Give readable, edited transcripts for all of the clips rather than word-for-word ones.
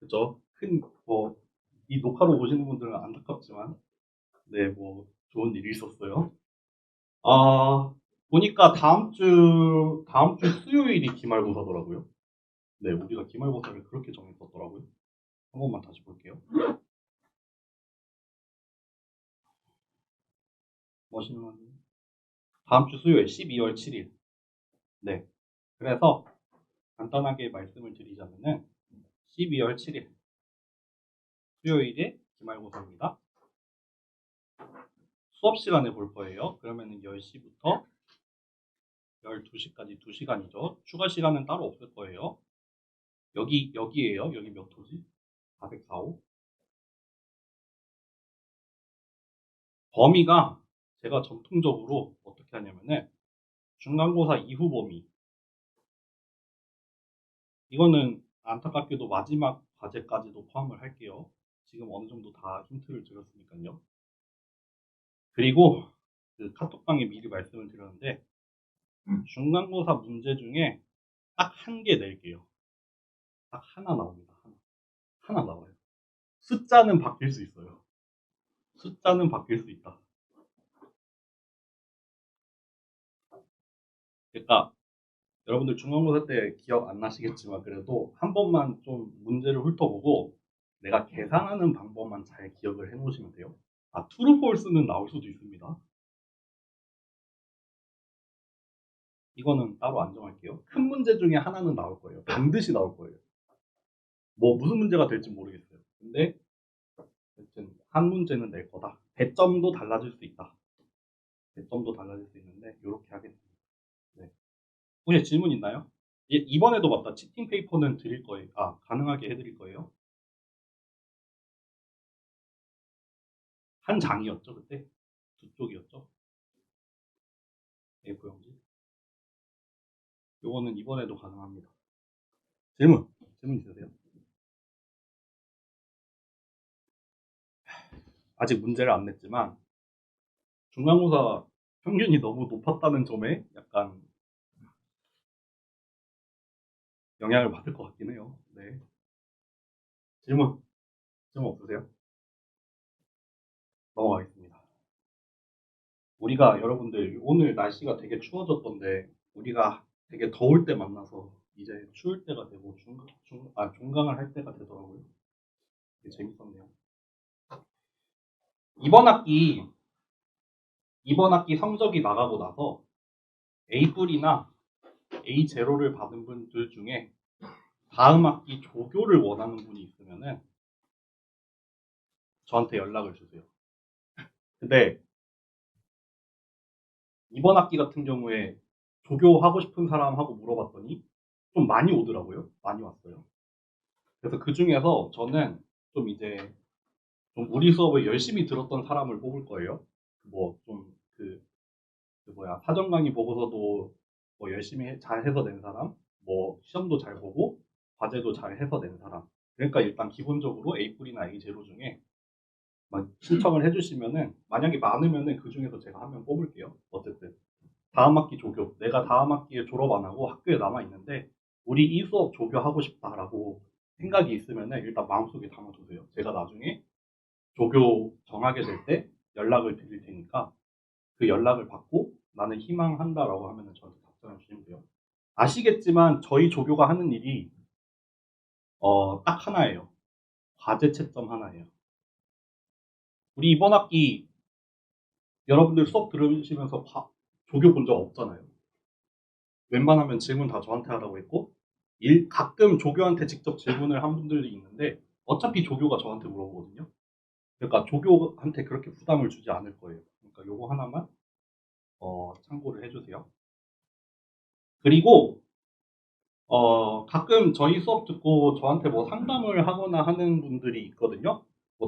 그죠? 이 녹화로 보시는 분들은 안타깝지만, 네, 좋은 일이 있었어요. 아, 보니까 다음 주 수요일이 기말고사더라고요. 네, 우리가 기말고사를 그렇게 정했었더라고요. 한 번만 다시 볼게요. 멋있는, 다음 주 수요일 12월 7일. 네. 그래서 간단하게 말씀을 드리자면은 12월 7일 수요일에 기말고사입니다. 수업 시간에 볼 거예요. 그러면은 10시부터 12시까지 2시간이죠. 추가 시간은 따로 없을 거예요. 여기에요. 여기 몇 호지? 404호. 범위가 제가 전통적으로 어떻게 하냐면은 중간고사 이후 범위. 이거는 안타깝게도 마지막 과제까지도 포함을 할게요. 지금 어느 정도 다 힌트를 드렸으니까요. 그리고 그 카톡방에 미리 말씀을 드렸는데 중간고사 문제 중에 딱 한 개 낼게요. 딱 하나 나옵니다. 하나 나와요. 숫자는 바뀔 수 있어요. 숫자는 바뀔 수 있다. 그러니까 여러분들 중간고사 때 기억 안 나시겠지만 그래도 한 번만 좀 문제를 훑어보고 내가 계산하는 방법만 잘 기억을 해 놓으시면 돼요. 아, true, false는 나올 수도 있습니다. 이거는 따로 안 정할게요. 큰 문제 중에 하나는 나올 거예요. 반드시 나올 거예요. 무슨 문제가 될지 모르겠어요. 근데 어쨌든 한 문제는 낼 거다. 배점도 달라질 수 있다. 배점도 달라질 수 있는데 이렇게 하겠습니다. 네. 혹시 질문 있나요? 이번에도 맞다. 치팅 페이퍼는 드릴 거예요. 아, 가능하게 해드릴 거예요. 한 장이었죠, 그때? 두 쪽이었죠? A4용지. 요거는 이번에도 가능합니다. 질문 있으세요? 아직 문제를 안 냈지만, 중간고사 평균이 너무 높았다는 점에 약간 영향을 받을 것 같긴 해요. 네. 질문, 질문 없으세요? 넘어가겠습니다. 우리가 여러분들 오늘 날씨가 되게 추워졌던데, 우리가 되게 더울 때 만나서 이제 추울 때가 되고 종강을 할 때가 되더라고요. 되게 재밌었네요. 이번 학기, 이번 학기 성적이 나가고 나서 A뿔이나 A0를 받은 분들 중에 다음 학기 조교를 원하는 분이 있으면은 저한테 연락을 주세요. 근데 이번 학기 같은 경우에 조교 하고 싶은 사람하고 물어봤더니 좀 많이 오더라고요. 많이 왔어요. 그래서 그 중에서 저는 좀 이제 좀 우리 수업을 열심히 들었던 사람을 뽑을 거예요. 좀 사전 강의 보고서도 열심히 잘 해서 낸 사람, 시험도 잘 보고 과제도 잘 해서 낸 사람. 그러니까 일단 기본적으로 A 뿔이나 A0 중에 신청을 해주시면은 만약에 많으면은 그 중에서 제가 한 명 뽑을게요. 어쨌든 다음 학기 조교, 내가 다음 학기에 졸업 안 하고 학교에 남아 있는데 우리 이 수업 조교 하고 싶다라고 생각이 있으면은 일단 마음속에 담아두세요. 제가 나중에 조교 정하게 될 때 연락을 드릴 테니까 그 연락을 받고 나는 희망한다라고 하면은 저한테 답장을 주시면 돼요. 아시겠지만 저희 조교가 하는 일이 딱 하나예요. 과제 채점 하나예요. 우리 이번 학기 여러분들 수업 들으시면서 조교 본 적 없잖아요. 웬만하면 질문 다 저한테 하라고 했고 가끔 조교한테 직접 질문을 한 분들이 있는데 어차피 조교가 저한테 물어보거든요. 그러니까 조교한테 그렇게 부담을 주지 않을 거예요. 그러니까 요거 하나만 참고를 해주세요. 그리고 가끔 저희 수업 듣고 저한테 상담을 하거나 하는 분들이 있거든요.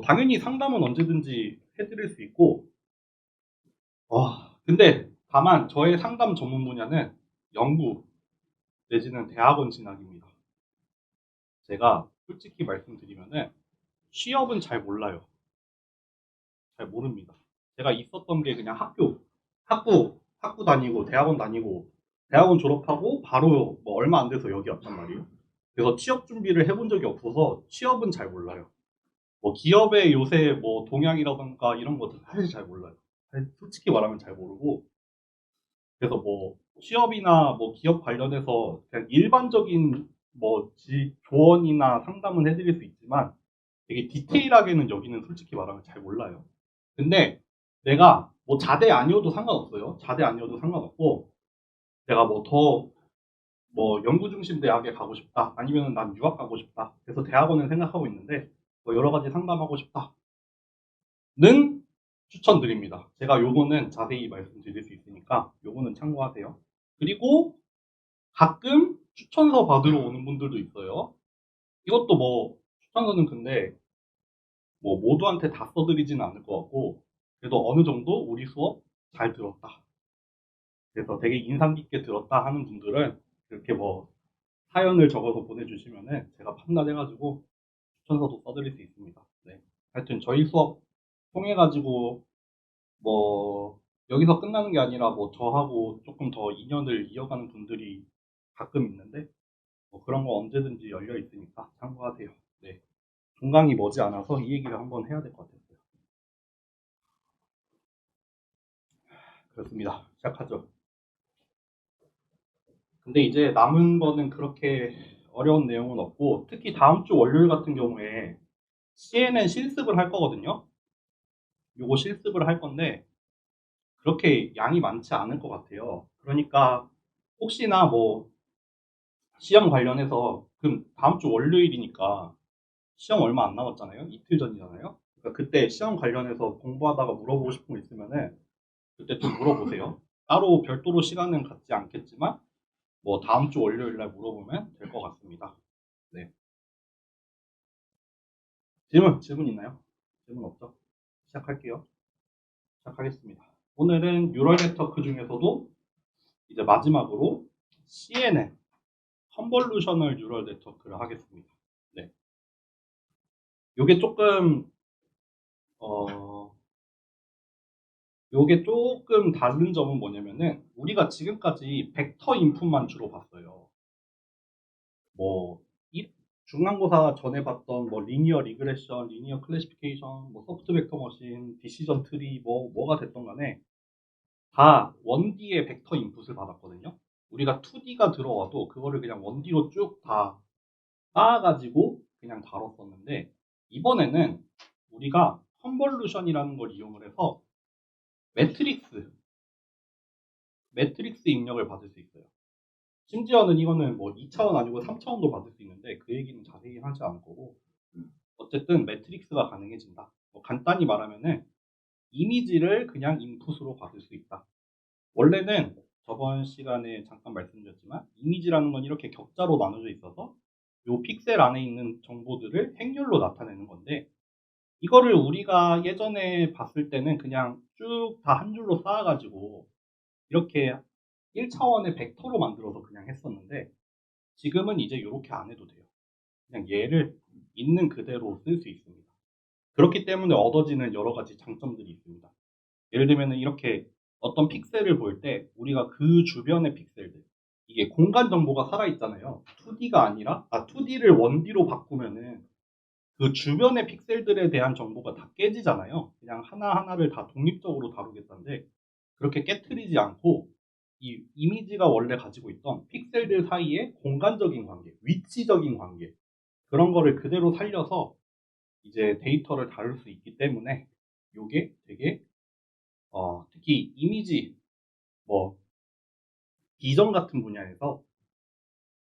당연히 상담은 언제든지 해드릴 수 있고, 근데 다만 저의 상담 전문 분야는 연구 내지는 대학원 진학입니다. 제가 솔직히 말씀드리면은 취업은 잘 몰라요. 잘 모릅니다. 제가 있었던 게 그냥 학부 다니고 대학원 졸업하고 바로 얼마 안 돼서 여기 왔단 말이에요. 그래서 취업 준비를 해본 적이 없어서 취업은 잘 몰라요. 뭐 기업의 요새 뭐 동향이라던가 이런 것들 사실 잘 몰라요. 솔직히 말하면 잘 모르고, 그래서 뭐 취업이나 뭐 기업 관련해서 그냥 일반적인 뭐 조언이나 상담은 해드릴 수 있지만 되게 디테일하게는 여기는 솔직히 말하면 잘 몰라요. 근데 내가 뭐 자대 아니어도 상관없어요. 자대 아니어도 상관없고, 내가 뭐 더 뭐 연구 중심 대학에 가고 싶다, 아니면 난 유학 가고 싶다, 그래서 대학원을 생각하고 있는데 뭐 여러 가지 상담하고 싶다는 추천드립니다. 제가 요거는 자세히 말씀드릴 수 있으니까 요거는 참고하세요. 그리고 가끔 추천서 받으러 오는 분들도 있어요. 이것도 뭐 추천서는 근데 뭐 모두한테 다 써드리지는 않을 것 같고, 그래도 어느 정도 우리 수업 잘 들었다, 그래서 되게 인상 깊게 들었다 하는 분들은 이렇게 뭐 사연을 적어서 보내주시면은 제가 판단해가지고 추천서도 써드릴 수 있습니다. 네. 하여튼 저희 수업 통해가지고 뭐 여기서 끝나는 게 아니라 뭐 저하고 조금 더 인연을 이어가는 분들이 가끔 있는데, 뭐 그런 거 언제든지 열려 있으니까 참고하세요. 네. 종강이 머지않아서 이 얘기를 한번 해야 될 것 같았어요. 그렇습니다. 시작하죠. 근데 이제 남은 거는 그렇게 어려운 내용은 없고, 특히 다음 주 월요일 같은 경우에 CNN 실습을 할 거거든요. 요거 실습을 할 건데 그렇게 양이 많지 않을 것 같아요. 그러니까 혹시나 뭐 시험 관련해서, 그럼 다음 주 월요일이니까 시험 얼마 안 남았잖아요. 이틀 전이잖아요. 그러니까 그때 시험 관련해서 공부하다가 물어보고 싶은 거 있으면은 그때 좀 물어보세요. 따로 별도로 시간은 갖지 않겠지만 뭐 다음 주 월요일 날 물어보면 될 것 같습니다. 네. 질문 있나요? 질문 없죠? 시작할게요. 시작하겠습니다. 오늘은 뉴럴 네트워크 중에서도 이제 마지막으로 CNN, 컨볼루셔널 뉴럴 네트워크를 하겠습니다. 네. 요게 조금 어 요게 조금 다른 점은 뭐냐면은, 우리가 지금까지 벡터 인풋만 주로 봤어요. 뭐 중간고사 전에 봤던 뭐 리니어 리그레션, 리니어 클래시피케이션, 뭐 소프트 벡터 머신, 디시전 트리, 뭐가 됐던 간에 다 1D의 벡터 인풋을 받았거든요. 우리가 2D가 들어와도 그거를 그냥 1D로 쭉 다 쌓아가지고 그냥 다뤘었는데, 이번에는 우리가 컨볼루션이라는 걸 이용을 해서 매트릭스, 매트릭스 입력을 받을 수 있어요. 심지어는 이거는 뭐 2차원 아니고 3차원도 받을 수 있는데 그 얘기는 자세히 하지 않을 거고, 어쨌든 매트릭스가 가능해진다. 뭐 간단히 말하면은 이미지를 그냥 인풋으로 받을 수 있다. 원래는 저번 시간에 잠깐 말씀드렸지만 이미지라는 건 이렇게 격자로 나눠져 있어서 요 픽셀 안에 있는 정보들을 행렬로 나타내는 건데, 이거를 우리가 예전에 봤을 때는 그냥 쭉 다 한 줄로 쌓아가지고 이렇게 1차원의 벡터로 만들어서 그냥 했었는데, 지금은 이제 이렇게 안 해도 돼요. 그냥 얘를 있는 그대로 쓸 수 있습니다. 그렇기 때문에 얻어지는 여러 가지 장점들이 있습니다. 예를 들면 이렇게 어떤 픽셀을 볼 때 우리가 그 주변의 픽셀들, 이게 공간 정보가 살아있잖아요. 2D가 아니라 2D를 1D로 바꾸면은 그 주변의 픽셀들에 대한 정보가 다 깨지잖아요. 그냥 하나하나를 다 독립적으로 다루겠다는데 그렇게 깨트리지 않고 이 이미지가 원래 가지고 있던 픽셀들 사이의 공간적인 관계, 위치적인 관계, 그런 거를 그대로 살려서 이제 데이터를 다룰 수 있기 때문에 이게 되게 특히 이미지, 뭐 비전 같은 분야에서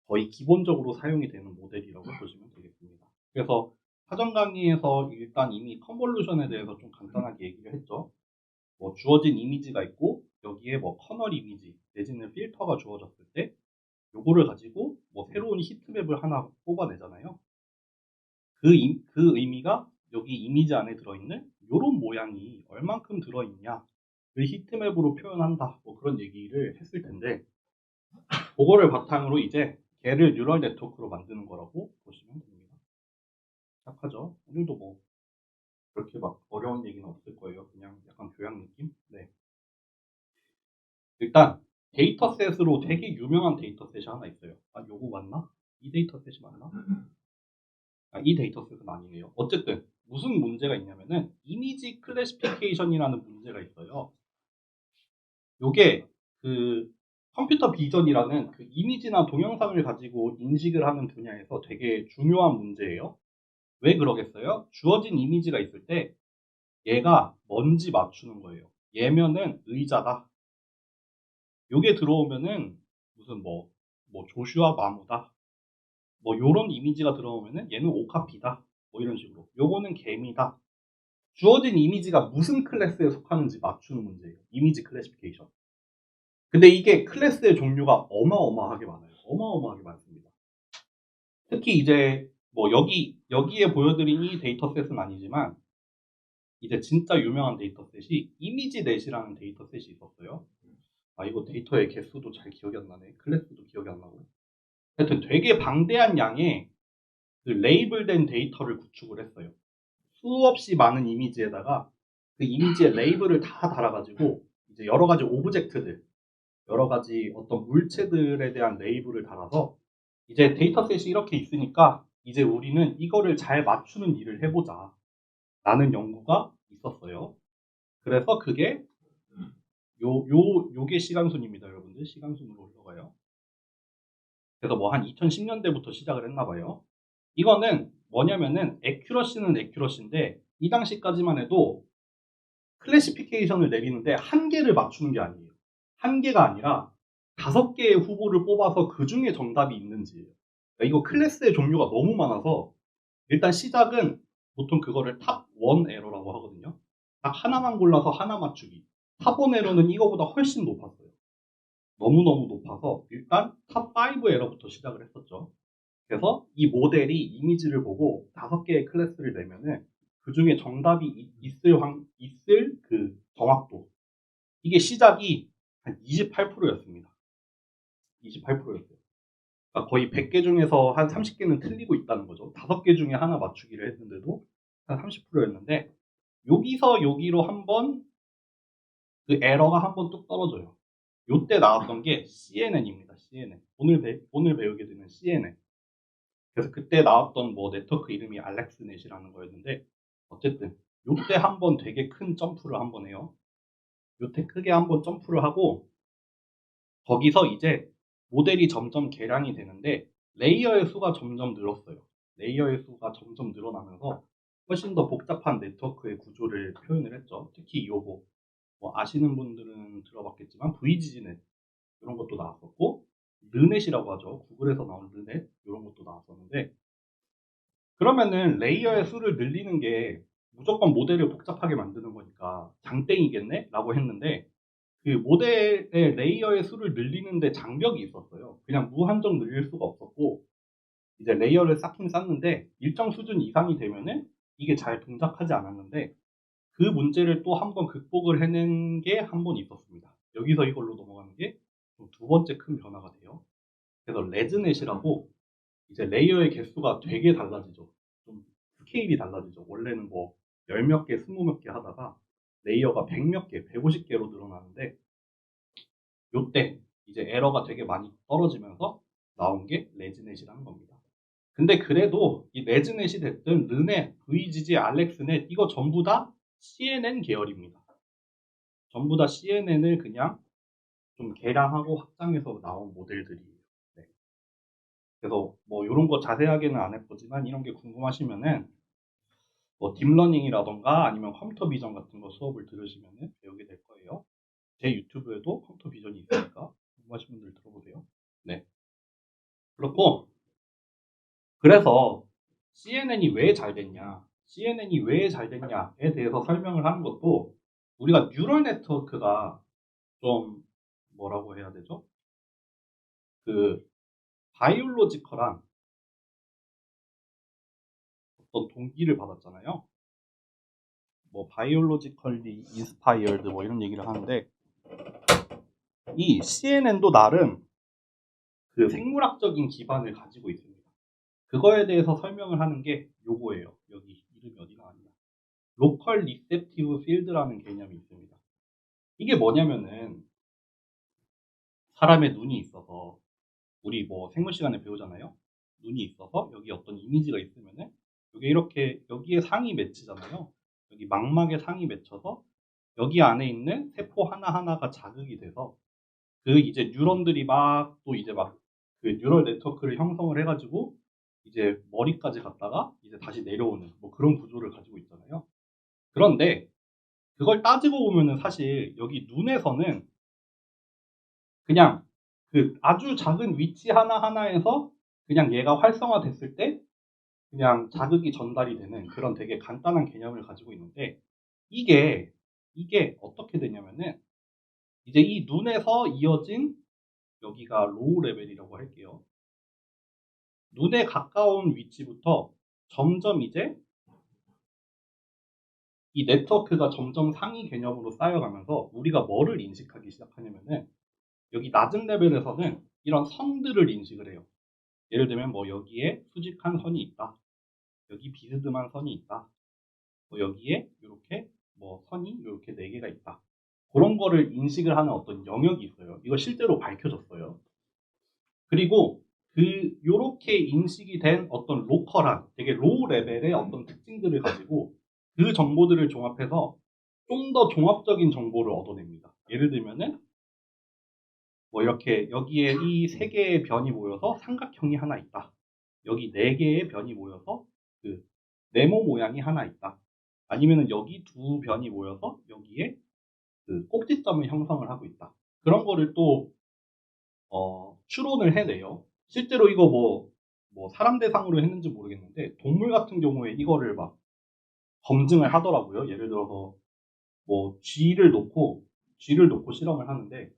거의 기본적으로 사용이 되는 모델이라고 보시면 되겠습니다. 그래서 사전 강의에서 일단 이미 컨볼루션에 대해서 좀 간단하게 얘기를 했죠. 뭐 주어진 이미지가 있고 여기에 뭐 커널 이미지 내지는 필터가 주어졌을 때 요거를 가지고 뭐 새로운 히트맵을 하나 뽑아내잖아요. 그 의미가 여기 이미지 안에 들어있는 요런 모양이 얼만큼 들어있냐, 그 히트맵으로 표현한다, 뭐 그런 얘기를 했을 텐데, 그거를 바탕으로 이제 걔를 뉴럴 네트워크로 만드는 거라고 보시면 됩니다. 시작하죠. 오늘도 뭐 그렇게 막 어려운 얘기는 없을 거예요. 그냥 약간 교양 느낌? 네. 일단 데이터셋으로 되게 유명한 데이터셋이 하나 있어요. 아, 요거 맞나? 이 데이터셋이 맞나? 이 데이터셋은 아니네요. 어쨌든 무슨 문제가 있냐면은 이미지 클래시피케이션이라는 문제가 있어요. 요게 그 컴퓨터 비전이라는 그 이미지나 동영상을 가지고 인식을 하는 분야에서 되게 중요한 문제예요. 왜 그러겠어요? 주어진 이미지가 있을 때 얘가 뭔지 맞추는 거예요. 얘면은 의자다. 요게 들어오면은 무슨 뭐 조슈아 마무다. 뭐 요런 이미지가 들어오면은 얘는 오카피다. 뭐 이런 식으로. 요거는 개미다. 주어진 이미지가 무슨 클래스에 속하는지 맞추는 문제예요. 이미지 클래시피케이션. 근데 이게 클래스의 종류가 어마어마하게 많아요. 어마어마하게 많습니다. 특히 이제 뭐 여기에 보여드린 이 데이터셋은 아니지만 이제 진짜 유명한 데이터셋이 이미지넷이라는 데이터셋이 있었어요. 이거 데이터의 개수도 잘 기억이 안 나네. 클래스도 기억이 안 나고. 하여튼 되게 방대한 양의 그 레이블된 데이터를 구축을 했어요. 수없이 많은 이미지에다가 그 이미지에 레이블을 다 달아가지고 이제 여러 가지 오브젝트들, 여러 가지 어떤 물체들에 대한 레이블을 달아서 이제 데이터셋이 이렇게 있으니까 이제 우리는 이거를 잘 맞추는 일을 해보자 라는 연구가 있었어요. 그래서 그게 요게 시간순입니다, 여러분들. 시간순으로 흘러가요. 그래서 뭐 한 2010년대부터 시작을 했나 봐요. 이거는 뭐냐면은 애큐러시는 애큐러시인데 이 당시까지만 해도 클래시피케이션을 내리는데 한 개를 맞추는 게 아니에요. 한 개가 아니라 5개의 후보를 뽑아서 그 중에 정답이 있는지예요. 그러니까 이거 클래스의 종류가 너무 많아서 일단 시작은 보통 그거를 탑 1 에러라고 하거든요. 딱 하나만 골라서 하나 맞추기. 탑 1 에러는 이거보다 훨씬 높았어요. 너무너무 높아서 일단 탑 5 에러부터 시작을 했었죠. 그래서 이 모델이 이미지를 보고 5개의 클래스를 내면은 그 중에 정답이 있을 그 정확도. 이게 시작이 한 28%였습니다. 28%였어요. 그러니까 거의 100개 중에서 한 30개는 틀리고 있다는 거죠. 5개 중에 하나 맞추기를 했는데도 한 30%였는데 여기서 여기로 한번 그 에러가 한번 뚝 떨어져요. 요때 나왔던 게 CNN입니다. CNN. 오늘 배우게 되는 CNN. 그래서 그때 나왔던 뭐 네트워크 이름이 알렉스넷이라는 거였는데 어쨌든 요때 한번 되게 큰 점프를 한번 해요. 요때 크게 한번 점프를 하고 거기서 이제 모델이 점점 개량이 되는데 레이어의 수가 점점 늘었어요. 레이어의 수가 점점 늘어나면서 훨씬 더 복잡한 네트워크의 구조를 표현을 했죠. 특히 요거 뭐 아시는 분들은 들어봤겠지만 VGG넷 이런 것도 나왔었고 르넷이라고 하죠. 구글에서 나온 르넷 이런 것도 나왔었는데 그러면은 레이어의 수를 늘리는 게 무조건 모델을 복잡하게 만드는 거니까 장땡이겠네? 라고 했는데 그 모델의 레이어의 수를 늘리는데 장벽이 있었어요. 그냥 무한정 늘릴 수가 없었고 이제 레이어를 쌓긴 쌓는데 일정 수준 이상이 되면은 이게 잘 동작하지 않았는데 그 문제를 또 한 번 극복을 해낸 게 한 번 있었습니다. 여기서 이걸로 넘어가는 게 두 번째 큰 변화가 돼요. 그래서 레즈넷이라고 이제 레이어의 개수가 되게 달라지죠. 좀 스케일이 달라지죠. 원래는 뭐 열 몇 개, 20몇 개 하다가 레이어가 100 몇 개, 150개로 늘어나는데 요때 이제 에러가 되게 많이 떨어지면서 나온 게 레즈넷이라는 겁니다. 근데 그래도 이 레즈넷이 됐든 르넷, VGG, 알렉스넷 이거 전부 다 CNN 계열입니다. 전부 다 CNN을 그냥 좀 개량하고 확장해서 나온 모델들이에요. 네. 그래서 뭐 이런 거 자세하게는 안 해보지만 이런 게 궁금하시면은 뭐 딥러닝이라던가 아니면 컴퓨터 비전 같은 거 수업을 들으시면은 배우게 될 거예요. 제 유튜브에도 컴퓨터 비전이 있으니까 궁금하신 분들 들어보세요. 네. 그렇고 그래서 CNN이 왜 잘 됐냐, CNN이 왜 잘 됐냐에 대해서 설명을 하는 것도 우리가 뉴럴 네트워크가 좀 뭐라고 해야 되죠? 그 바이올로지컬한 어떤 동기를 받았잖아요. 뭐 바이올로지컬리 인스파이어드 뭐 이런 얘기를 하는데 이 CNN도 나름 그 생물학적인 기반을 가지고 있습니다. 그거에 대해서 설명을 하는 게 요거예요. 여기 이름이 어디 나왔냐? 로컬 리셉티브 필드라는 개념이 있습니다. 이게 뭐냐면은 사람의 눈이 있어서 우리 뭐 생물 시간에 배우잖아요. 눈이 있어서 여기 어떤 이미지가 있으면은 이게 이렇게 여기에 상이 맺히잖아요. 여기 망막에 상이 맺혀서 여기 안에 있는 세포 하나하나가 자극이 돼서 그 이제 뉴런들이 막 또 이제 막 그 뉴럴 네트워크를 형성을 해가지고 이제 머리까지 갔다가 이제 다시 내려오는 뭐 그런 구조를 가지고 있잖아요. 그런데 그걸 따지고 보면은 사실 여기 눈에서는 그냥 그 아주 작은 위치 하나하나에서 그냥 얘가 활성화됐을 때 그냥 자극이 전달이 되는 그런 되게 간단한 개념을 가지고 있는데 이게 어떻게 되냐면은 이제 이 눈에서 이어진 여기가 로우 레벨이라고 할게요. 눈에 가까운 위치부터 점점 이제 이 네트워크가 점점 상위 개념으로 쌓여가면서 우리가 뭐를 인식하기 시작하냐면은 여기 낮은 레벨에서는 이런 선들을 인식을 해요. 예를 들면 뭐 여기에 수직한 선이 있다. 여기 비스듬한 선이 있다. 뭐 여기에 이렇게 뭐 선이 이렇게 4개가 있다. 그런 거를 인식을 하는 어떤 영역이 있어요. 이거 실제로 밝혀졌어요. 그리고 요렇게 인식이 된 어떤 로컬한 되게 로우 레벨의 어떤 특징들을 가지고 그 정보들을 종합해서 좀 더 종합적인 정보를 얻어냅니다. 예를 들면은 뭐 이렇게 여기에 이 3개의 변이 모여서 삼각형이 하나 있다. 여기 4개의 변이 모여서 그 네모 모양이 하나 있다. 아니면은 여기 2변이 모여서 여기에 그 꼭지점을 형성을 하고 있다. 그런 거를 또 추론을 해내요. 실제로 이거 뭐 사람 대상으로 했는지 모르겠는데 동물 같은 경우에 이거를 막 검증을 하더라고요. 예를 들어서 뭐 쥐를 놓고 실험을 하는데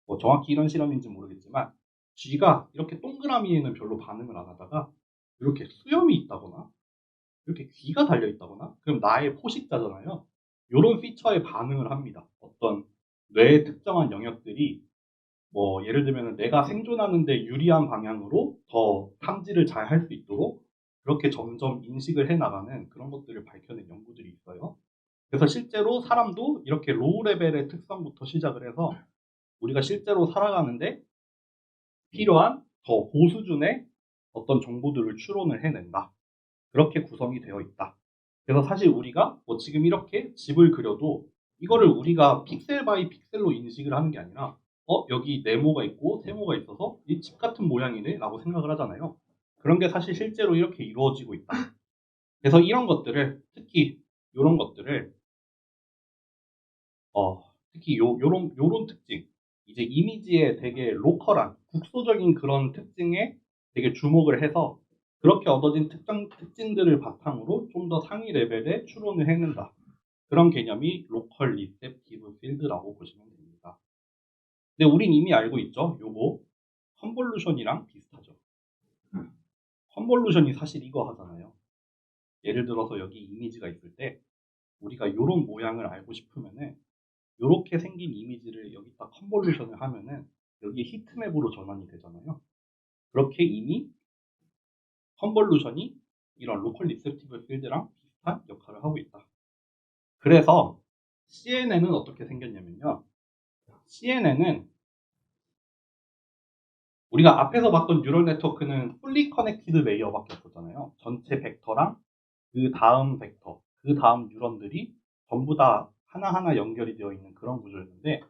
뭐 정확히 이런 실험인지 모르겠지만 쥐가 이렇게 동그라미에는 별로 반응을 안 하다가 이렇게 수염이 있다거나 이렇게 귀가 달려 있다거나 그럼 나의 포식자잖아요. 이런 피처에 반응을 합니다. 어떤 뇌의 특정한 영역들이 뭐 예를 들면 내가 생존하는 데 유리한 방향으로 더 탐지를 잘 할 수 있도록 그렇게 점점 인식을 해나가는 그런 것들을 밝혀낸 연구들이 있어요. 그래서 실제로 사람도 이렇게 로우 레벨의 특성부터 시작을 해서 우리가 실제로 살아가는데 필요한 더 고수준의 어떤 정보들을 추론을 해낸다. 그렇게 구성이 되어 있다. 그래서 사실 우리가 뭐 지금 이렇게 집을 그려도 이거를 우리가 픽셀 바이 픽셀로 인식을 하는 게 아니라 여기 네모가 있고 세모가 있어서 이 집 같은 모양이네 라고 생각을 하잖아요. 그런 게 사실 실제로 이렇게 이루어지고 있다. 그래서 이런 것들을 특히 이런 것들을 특히 요런 특징 이제 이미지의 되게 로컬한 국소적인 그런 특징에 되게 주목을 해서 그렇게 얻어진 특징들을 바탕으로 좀 더 상위 레벨의 추론을 해낸다. 그런 개념이 로컬 리셉티브 필드라고 보시면 됩니다. 근데 우린 이미 알고 있죠. 요거 컨볼루션이랑 비슷하죠. 컨볼루션이 사실 이거 하잖아요. 예를 들어서 여기 이미지가 있을 때 우리가 요런 모양을 알고 싶으면은 요렇게 생긴 이미지를 여기다 컨볼루션을 하면은 여기에 히트맵으로 전환이 되잖아요. 그렇게 이미 컨볼루션이 이런 로컬 리셉티브 필드랑 비슷한 역할을 하고 있다. 그래서 CNN은 어떻게 생겼냐면요. CNN은 우리가 앞에서 봤던 뉴럴 네트워크는 풀리 커넥티드 레이어밖에 없었잖아요. 전체 벡터랑 그 다음 벡터, 그 다음 뉴런들이 전부 다 하나하나 연결이 되어 있는 그런 구조였는데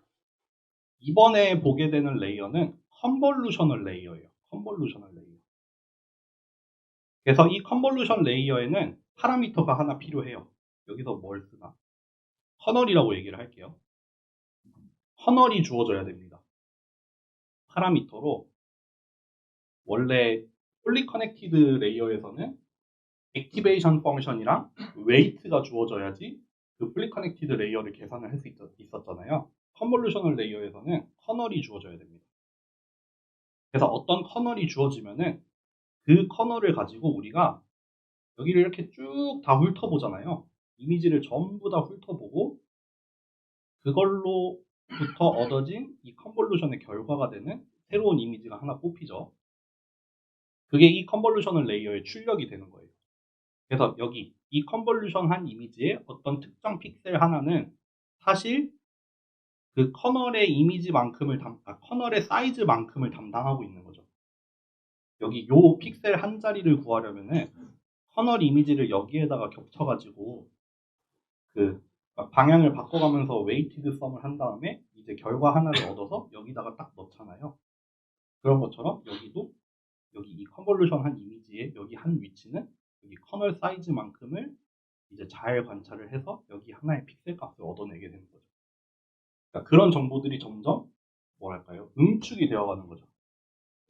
이번에 보게 되는 레이어는 컨볼루셔널 레이어예요. 컨볼루셔널 레이어. 그래서 이 컨볼루션 레이어에는 파라미터가 하나 필요해요. 여기서 뭘 쓰나? 커널이라고 얘기를 할게요. 커널이 주어져야 됩니다. 파라미터로 원래 fully connected 레이어에서는 액티베이션 펑션이랑 웨이트가 주어져야지 그 fully connected 레이어를 계산을 할 수 있었잖아요. 컨볼루셔널 레이어에서는 커널이 주어져야 됩니다. 그래서 어떤 커널이 주어지면은 그 커널을 가지고 우리가 여기를 이렇게 쭉 다 훑어보잖아요. 이미지를 전부 다 훑어보고 그걸로부터 얻어진 이 컨볼루션의 결과가 되는 새로운 이미지가 하나 뽑히죠. 그게 이 컨볼루셔널 레이어의 출력이 되는 거예요. 그래서 여기 이 컨볼루션한 이미지의 어떤 특정 픽셀 하나는 사실 그 커널의 이미지만큼을 커널의 사이즈만큼을 담당하고 있는 거죠. 여기 요 픽셀 한 자리를 구하려면은 커널 이미지를 여기에다가 겹쳐가지고 그 방향을 바꿔가면서 웨이티드 썸을 한 다음에 이제 결과 하나를 얻어서 여기다가 딱 넣잖아요. 그런 것처럼 여기도 여기 이 컨볼루션 한 이미지의 여기 한 위치는 여기 커널 사이즈만큼을 이제 잘 관찰을 해서 여기 하나의 픽셀 값을 얻어내게 되는 거죠. 그러니까 그런 정보들이 점점 뭐랄까요? 응축이 되어가는 거죠.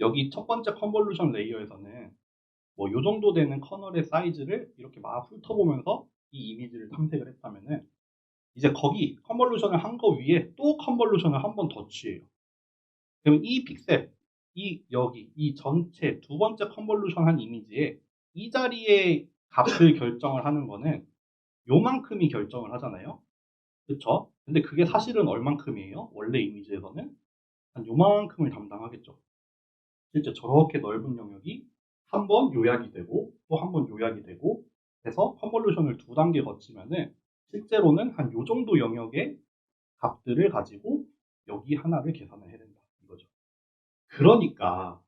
여기 첫 번째 컨볼루션 레이어에서는 뭐 요 정도 되는 커널의 사이즈를 이렇게 막 훑어보면서 이 이미지를 탐색을 했다면은 이제 거기 컨볼루션을 한 거 위에 또 컨볼루션을 한 번 더 취해요. 그럼 이 픽셀, 이 여기 이 전체 두 번째 컨볼루션 한 이미지에 이 자리에 값을 결정을 하는 거는 요만큼이 결정을 하잖아요. 그쵸? 근데 그게 사실은 얼만큼이에요? 원래 이미지에서는 한 요만큼을 담당하겠죠. 실제 저렇게 넓은 영역이 한 번 요약이 되고 또 한 번 요약이 되고 해서 컨볼루션을 두 단계 거치면은 실제로는 한 요 정도 영역의 값들을 가지고 여기 하나를 계산을 해야 된다 이거죠. 그러니까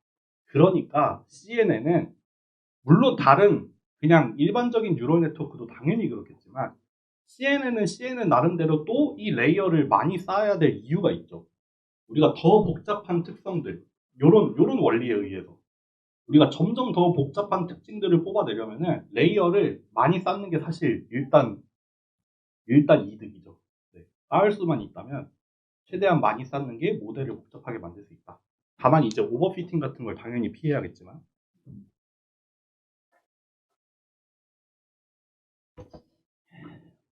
CNN은 물론 다른 그냥 일반적인 뉴럴 네트워크도 당연히 그렇겠지만 CNN은 CNN 나름대로 또 이 레이어를 많이 쌓아야 될 이유가 있죠. 우리가 더 복잡한 특성들, 요런 원리에 의해서 우리가 점점 더 복잡한 특징들을 뽑아내려면은 레이어를 많이 쌓는 게 사실 일단 이득이죠. 네. 쌓을 수만 있다면 최대한 많이 쌓는 게 모델을 복잡하게 만들 수 있다. 다만 이제 오버피팅 같은 걸 당연히 피해야겠지만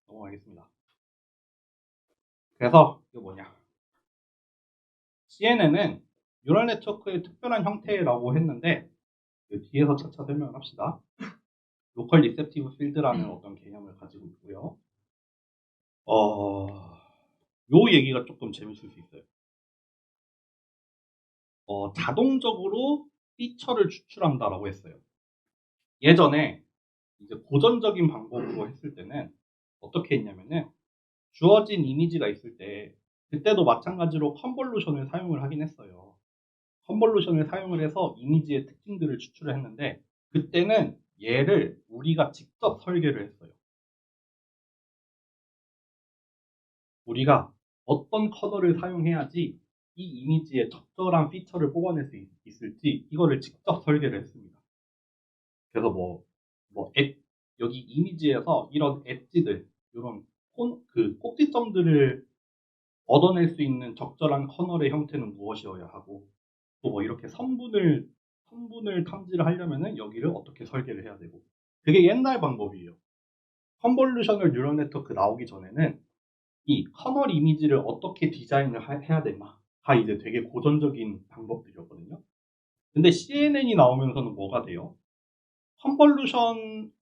넘어가겠습니다. 그래서 이게 뭐냐? CNN은 뉴럴 네트워크의 특별한 형태라고 했는데 뒤에서 차차 설명을 합시다. 로컬 리셉티브 필드라는 어떤 개념을 가지고 있고요. 요 얘기가 조금 재밌을 수 있어요. 자동적으로 피처를 추출한다라고 했어요. 예전에 이제 고전적인 방법으로 했을 때는 어떻게 했냐면은 주어진 이미지가 있을 때 그때도 마찬가지로 컨볼루션을 사용을 하긴 했어요. 컨볼루션을 사용을 해서 이미지의 특징들을 추출을 했는데 그때는 얘를 우리가 직접 설계를 했어요. 우리가 어떤 커널을 사용해야지 이 이미지의 적절한 피처를 뽑아낼 수 있을지 이거를 직접 설계를 했습니다. 그래서 여기 이미지에서 이런 엣지들, 이런 그 꼭지점들을 얻어낼 수 있는 적절한 커널의 형태는 무엇이어야 하고 또 뭐 이렇게 선분을 탐지를 하려면은 여기를 어떻게 설계를 해야 되고 그게 옛날 방법이에요. 컨볼루셔널 뉴럴 네트워크 나오기 전에는 이 커널 이미지를 어떻게 디자인을 해야 되나가 이제 되게 고전적인 방법들이었거든요. 근데 CNN이 나오면서는 뭐가 돼요? 컨볼루션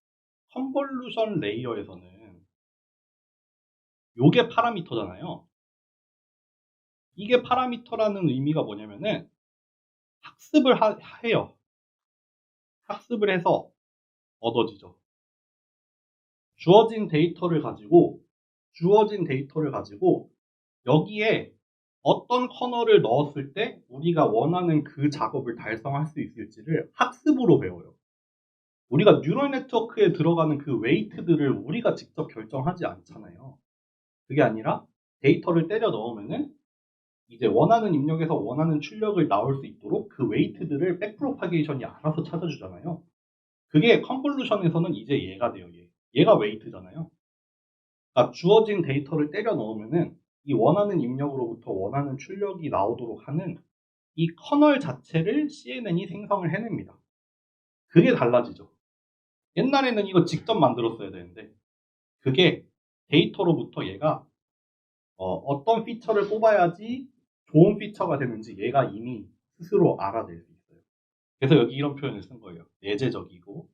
레이어에서는 요게 파라미터잖아요. 이게 파라미터라는 의미가 뭐냐면은 학습을 해요. 학습을 해서 얻어지죠. 주어진 데이터를 가지고 여기에 어떤 커널을 넣었을 때 우리가 원하는 그 작업을 달성할 수 있을지를 학습으로 배워요. 우리가 뉴럴 네트워크에 들어가는 그 웨이트들을 우리가 직접 결정하지 않잖아요. 그게 아니라 데이터를 때려 넣으면은 이제 원하는 입력에서 원하는 출력을 나올 수 있도록 그 웨이트들을 백프로파게이션이 알아서 찾아주잖아요. 그게 컨볼루션에서는 이제 얘가 돼요. 얘가 웨이트잖아요. 그러니까 주어진 데이터를 때려 넣으면은 이 원하는 입력으로부터 원하는 출력이 나오도록 하는 이 커널 자체를 CNN이 생성을 해냅니다. 그게 달라지죠. 옛날에는 이거 직접 만들었어야 되는데 그게 데이터로부터 얘가 어떤 피처를 뽑아야지 좋은 피처가 되는지 얘가 이미 스스로 알아낼 수 있어요. 그래서 여기 이런 표현을 쓴 거예요. 예제적이고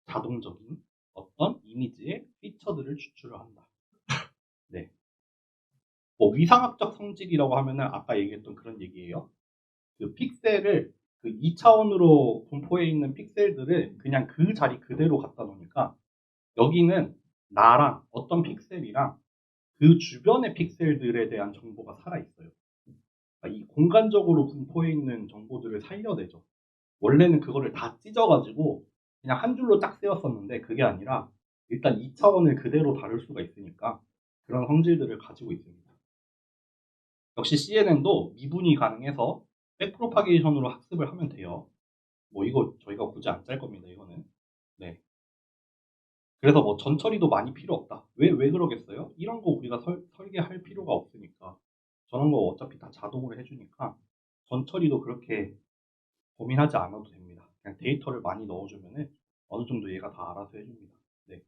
자동적인 어떤 이미지의 피처들을 추출을 한다. 네. 뭐 위상학적 성질이라고 하면은 아까 얘기했던 그런 얘기예요. 그 픽셀을 그 2차원으로 분포해 있는 픽셀들을 그냥 그 자리 그대로 갖다 놓으니까 여기는 나랑 어떤 픽셀이랑 그 주변의 픽셀들에 대한 정보가 살아있어요. 그러니까 이 공간적으로 분포해 있는 정보들을 살려내죠. 원래는 그거를 다 찢어가지고 그냥 한 줄로 딱 세웠었는데 그게 아니라 일단 2차원을 그대로 다룰 수가 있으니까 그런 성질들을 가지고 있습니다. 역시 CNN도 미분이 가능해서 백프로파게이션으로 학습을 하면 돼요. 뭐 이거 저희가 굳이 안 짤 겁니다. 이거는. 네. 그래서 뭐 전처리도 많이 필요 없다. 왜 그러겠어요? 이런 거 우리가 설계할 필요가 없으니까. 저런 거 어차피 다 자동으로 해주니까 전처리도 그렇게 고민하지 않아도 됩니다. 그냥 데이터를 많이 넣어주면은 어느 정도 얘가 다 알아서 해줍니다. 네.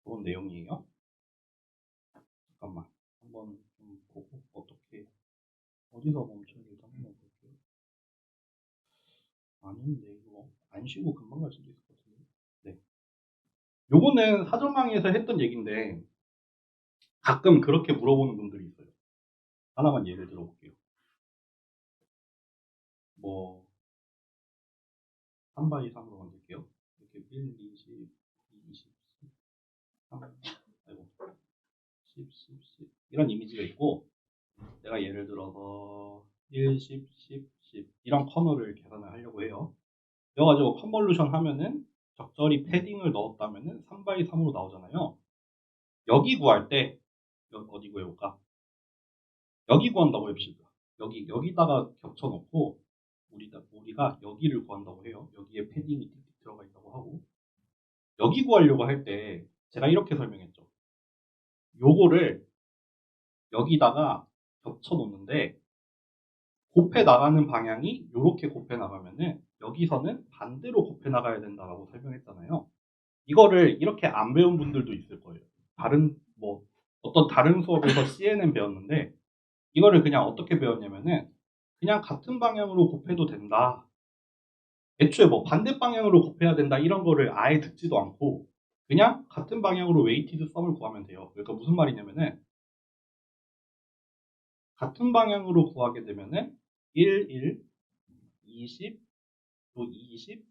그런 내용이에요. 잠깐만. 한번 좀 보고 어떻게 어디서 멈췄는지 한번 볼게요. 아닌데 이거 안 쉬고 금방 갈 수도 있을 것 같은데. 네. 요거는 사전 강의에서 했던 얘기인데 가끔 그렇게 물어보는 분들이 있어요. 하나만 예를 들어볼게요. 뭐 3바이 3으로 만들게요. 이렇게 1, 20, 2, 20, 3, 아이고 10, 10, 10 이런 이미지가 있고 내가 예를 들어서 1, 10, 10, 10 이런 커널을 계산을 하려고 해요. 그래가지고 컨볼루션 하면은 적절히 패딩을 넣었다면은 3바이 3으로 나오잖아요. 여기 구할 때 어디 구해볼까? 여기 구한다고 해봅시다. 여기다가 겹쳐놓고 우리가 여기를 구한다고 해요. 여기에 패딩이 틱틱 들어가 있다고 하고 여기 구하려고 할 때 제가 이렇게 설명했죠. 요거를 여기다가 겹쳐 놓는데 곱해 나가는 방향이 이렇게 곱해 나가면은 여기서는 반대로 곱해 나가야 된다라고 설명했잖아요. 이거를 이렇게 안 배운 분들도 있을 거예요. 어떤 다른 수업에서 CNN 배웠는데 이거를 그냥 어떻게 배웠냐면은 그냥 같은 방향으로 곱해도 된다. 애초에 뭐 반대 방향으로 곱해야 된다 이런 거를 아예 듣지도 않고 그냥 같은 방향으로 웨이티드 썸을 구하면 돼요. 그러니까 무슨 말이냐면은 같은 방향으로 구하게 되면은 1, 1, 20, 또 20,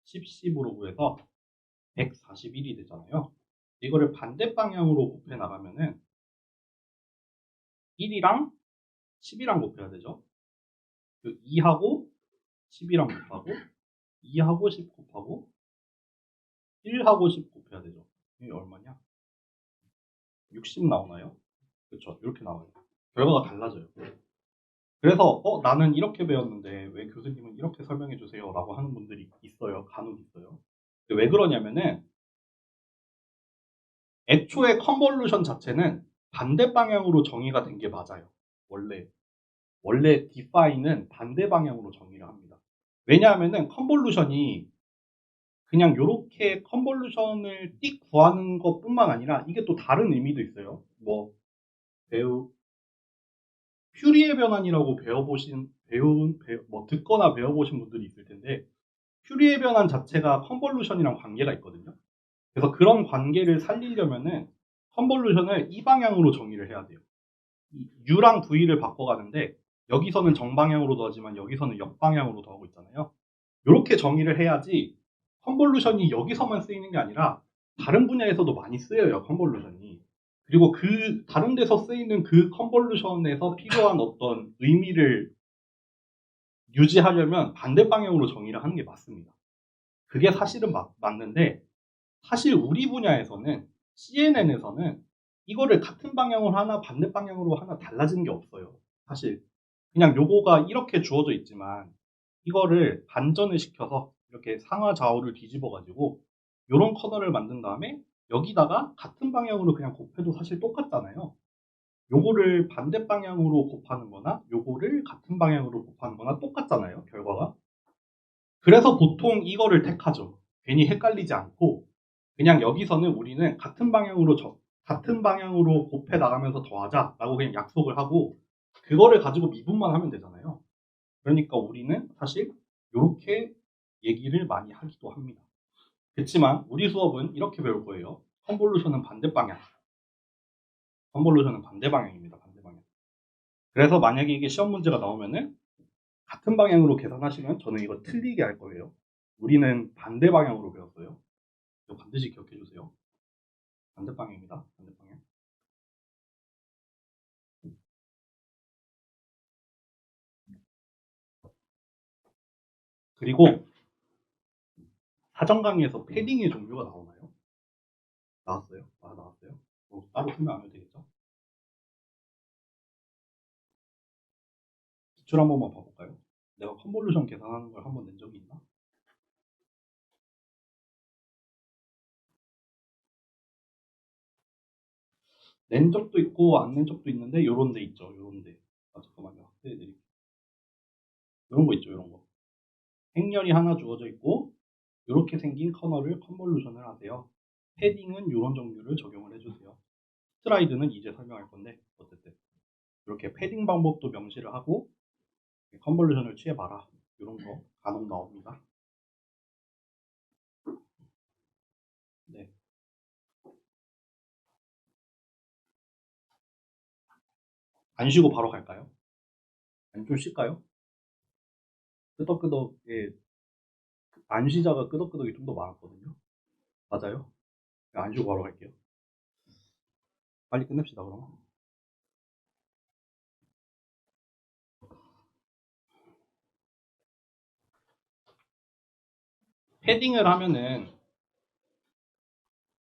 10, 10으로 구해서 141이 되잖아요. 이거를 반대 방향으로 곱해 나가면은 1이랑 10이랑 곱해야 되죠. 2하고 10이랑 곱하고 2하고 10 곱하고 1하고 10 곱해야 되죠. 이게 얼마냐? 60 나오나요? 그렇죠. 이렇게 나와요. 결과가 달라져요. 그래서 나는 이렇게 배웠는데 왜 교수님은 이렇게 설명해 주세요 라고 하는 분들이 있어요. 간혹 있어요. 왜 그러냐면은 애초에 컨볼루션 자체는 반대 방향으로 정의가 된 게 맞아요. 원래 디파인은 반대 방향으로 정의를 합니다. 왜냐하면은 컨볼루션이 그냥 이렇게 컨볼루션을 띡 구하는 것뿐만 아니라 이게 또 다른 의미도 있어요. 뭐 퓨리에 변환이라고 듣거나 배워보신 분들이 있을 텐데 퓨리에 변환 자체가 컨볼루션이랑 관계가 있거든요. 그래서 그런 관계를 살리려면은 컨볼루션을 이 방향으로 정의를 해야 돼요. U랑 V를 바꿔가는데 여기서는 정방향으로 더하지만 여기서는 역방향으로 더하고 있잖아요. 이렇게 정의를 해야지 컨볼루션이 여기서만 쓰이는 게 아니라 다른 분야에서도 많이 쓰여요. 컨볼루션이. 그리고 그 다른 데서 쓰이는 그 컨볼루션에서 필요한 어떤 의미를 유지하려면 반대 방향으로 정의를 하는 게 맞습니다. 그게 사실은 맞는데 사실 우리 분야에서는 CNN에서는 이거를 같은 방향으로 하나 반대 방향으로 하나 달라지는 게 없어요. 사실 그냥 요거가 이렇게 주어져 있지만 이거를 반전을 시켜서 이렇게 상하 좌우를 뒤집어 가지고 요런 커널을 만든 다음에 여기다가 같은 방향으로 그냥 곱해도 사실 똑같잖아요. 요거를 반대 방향으로 곱하는 거나 요거를 같은 방향으로 곱하는 거나 똑같잖아요, 결과가. 그래서 보통 이거를 택하죠. 괜히 헷갈리지 않고 그냥 여기서는 우리는 같은 방향으로 곱해 나가면서 더하자라고 그냥 약속을 하고 그거를 가지고 미분만 하면 되잖아요. 그러니까 우리는 사실 이렇게 얘기를 많이 하기도 합니다. 그렇지만 우리 수업은 이렇게 배울 거예요. 컨볼루션은 반대 방향. 컨볼루션은 반대 방향입니다. 반대 방향. 그래서 만약에 이게 시험 문제가 나오면은 같은 방향으로 계산하시면 저는 이거 틀리게 할 거예요. 우리는 반대 방향으로 배웠어요. 이거 반드시 기억해 주세요. 반대 방향입니다. 반대 방향. 그리고 사전 강의에서 패딩의 종류가 나오나요? 나왔어요? 아, 나왔어요? 따로 설명 안 해도 되겠죠? 기출 한 번만 봐볼까요? 내가 컨볼루션 계산하는 걸 한 번 낸 적이 있나? 낸 적도 있고 안 낸 적도 있는데 요런 데 있죠. 요런 데. 아, 잠깐만요. 확대해드릴게요. 요런 거 있죠. 요런 거. 행렬이 하나 주어져 있고 이렇게 생긴 커널을 컨볼루션을 하세요. 패딩은 이런 종류를 적용을 해주세요. 스트라이드는 이제 설명할 건데 어쨌든 이렇게 패딩 방법도 명시를 하고 컨볼루션을 취해봐라. 이런 거 간혹 나옵니다. 네. 안 쉬고 바로 갈까요? 아니 좀 쉴까요? 끄덕끄덕 안 쉬자가 끄덕끄덕이 좀 더 많았거든요. 맞아요? 안 쉬고 바로 갈게요. 빨리 끝냅시다 그럼.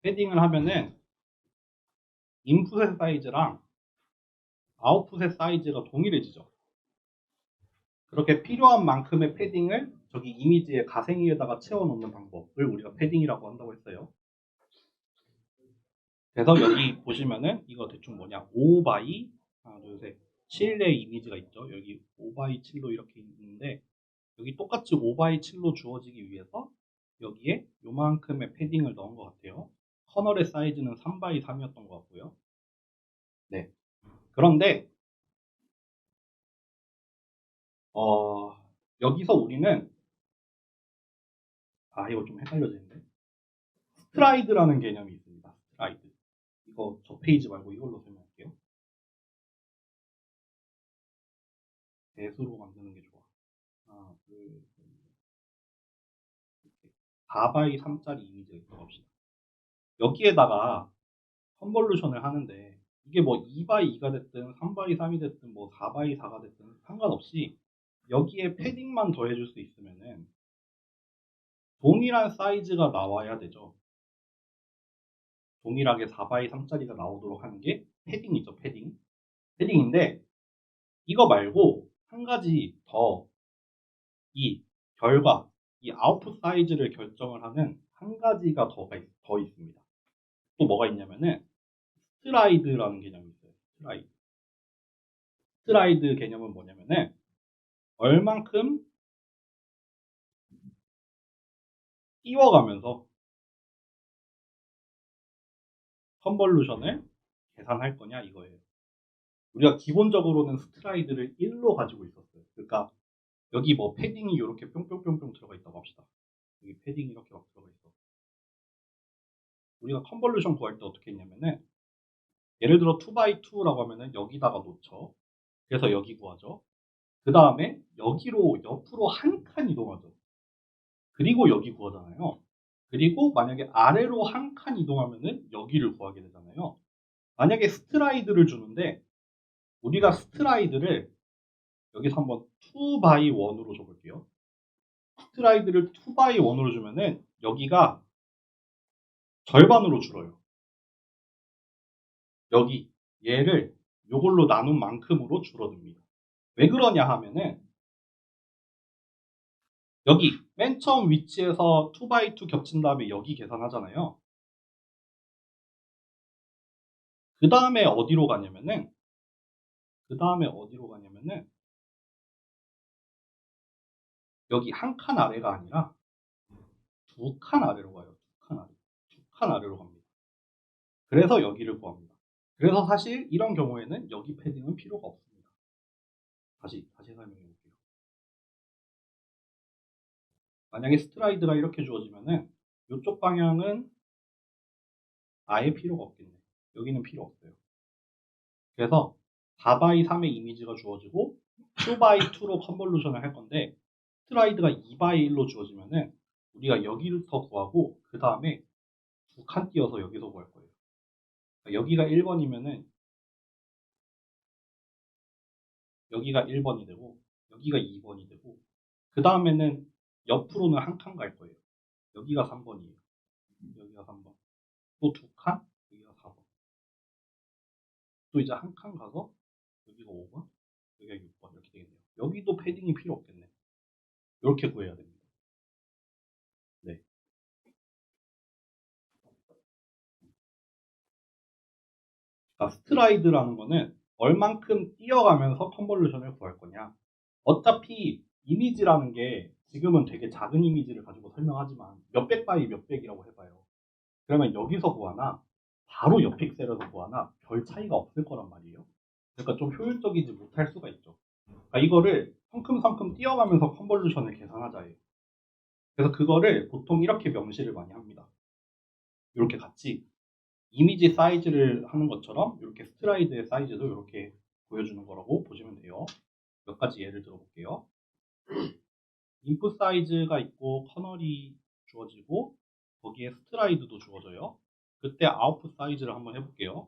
패딩을 하면은 인풋의 사이즈랑 아웃풋의 사이즈가 동일해지죠. 그렇게 필요한 만큼의 패딩을 저기 이미지의 가생이에다가 채워놓는 방법을 우리가 패딩이라고 한다고 했어요. 그래서 여기 보시면은 이거 대충 뭐냐 5 바이 하나 둘셋 7의 이미지가 있죠. 여기 5 바이 7로 이렇게 있는데 여기 똑같이 5 바이 7로 주어지기 위해서 여기에 요만큼의 패딩을 넣은 것 같아요. 커널의 사이즈는 3 바이 3이었던 것 같고요. 네. 그런데 여기서 우리는 이거 좀 헷갈려지는데 스트라이드라는 개념이 있습니다. 스트라이드. 이거 저 페이지 말고 이걸로 설명할게요. 배수로 만드는 게 좋아. 하나, 둘, 셋, 이렇게 4x 3짜리 이미지가 있다고 합시다. 여기에다가 컨볼루션을 하는데 이게 뭐 2x2가 됐든 3x 3이 됐든 뭐 4x 4가 됐든 상관없이 여기에 패딩만 더해줄 수 있으면은 동일한 사이즈가 나와야 되죠. 동일하게 4x 3짜리가 나오도록 하는 게 패딩이죠, 패딩. 패딩인데 이거 말고 한 가지 더 이 결과, 이 아웃풋 사이즈를 결정을 하는 한 가지가 더 있습니다. 또 뭐가 있냐면은 스트라이드라는 개념이 있어요. 스트라이드. 스트라이드 개념은 뭐냐면은 얼만큼 띄워가면서 컨볼루션을 계산할 거냐 이거예요. 우리가 기본적으로는 스트라이드를 1로 가지고 있었어요. 그러니까 여기 뭐 패딩이 이렇게 뿅뿅뿅뿅 들어가 있다고 합시다. 여기 패딩이 이렇게 막 들어가 있어. 우리가 컨볼루션 구할 때 어떻게 했냐면은 예를 들어 2x2라고 하면은 여기다가 놓죠. 그래서 여기 구하죠. 그 다음에 여기로 옆으로 한 칸 이동하죠. 그리고 여기 구하잖아요. 그리고 만약에 아래로 한 칸 이동하면은 여기를 구하게 되잖아요. 만약에 스트라이드를 주는데 우리가 스트라이드를 여기서 한번 2x1으로 줘볼게요. 스트라이드를 2x1으로 주면은 여기가 절반으로 줄어요. 여기 얘를 요걸로 나눈 만큼으로 줄어듭니다. 왜 그러냐 하면은 여기 맨 처음 위치에서 2x2 겹친 다음에 여기 계산하잖아요. 그 다음에 어디로 가냐면은 여기 한 칸 아래가 아니라 2칸 아래로 가요. 2칸 아래. 2칸 아래로 갑니다. 그래서 여기를 구합니다. 그래서 사실 이런 경우에는 여기 패딩은 필요가 없습니다. 다시 설명해 볼게요. 만약에 스트라이드가 이렇게 주어지면은 이쪽 방향은 아예 필요가 없겠네. 여기는 필요 없어요. 그래서 4x3의 이미지가 주어지고 2x2로 컨볼루션을 할 건데 스트라이드가 2x1로 주어지면은 우리가 여기부터 구하고 그 다음에 두 칸 띄어서 여기서 구할 거예요. 여기가 1번이면은 여기가 1번이 되고 여기가 2번이 되고 그 다음에는 옆으로는 한 칸 갈 거예요. 여기가 3번이에요. 여기가 3번. 또 2칸, 여기가 4번. 또 이제 한 칸 가서 여기가 5번, 여기가 6번 이렇게 되겠네요. 여기도 패딩이 필요 없겠네. 이렇게 구해야 됩니다. 네. 그러니까 스트라이드라는 거는 얼만큼 뛰어가면서 컨볼루션을 구할 거냐. 어차피 이미지라는 게 지금은 되게 작은 이미지를 가지고 설명하지만 몇백 바이 몇백이라고 해봐요. 그러면 여기서 구하나 바로 옆 픽셀에서 구하나 별 차이가 없을 거란 말이에요. 그러니까 좀 효율적이지 못할 수가 있죠. 그러니까 이거를 성큼성큼 뛰어가면서 컨볼루션을 계산하자예요. 그래서 그거를 보통 이렇게 명시를 많이 합니다. 이렇게 같이 이미지 사이즈를 하는 것처럼 이렇게 스트라이드의 사이즈도 이렇게 보여주는 거라고 보시면 돼요. 몇 가지 예를 들어볼게요. 인풋 사이즈가 있고 커널이 주어지고 거기에 스트라이드도 주어져요. 그때 아웃풋 사이즈를 한번 해볼게요.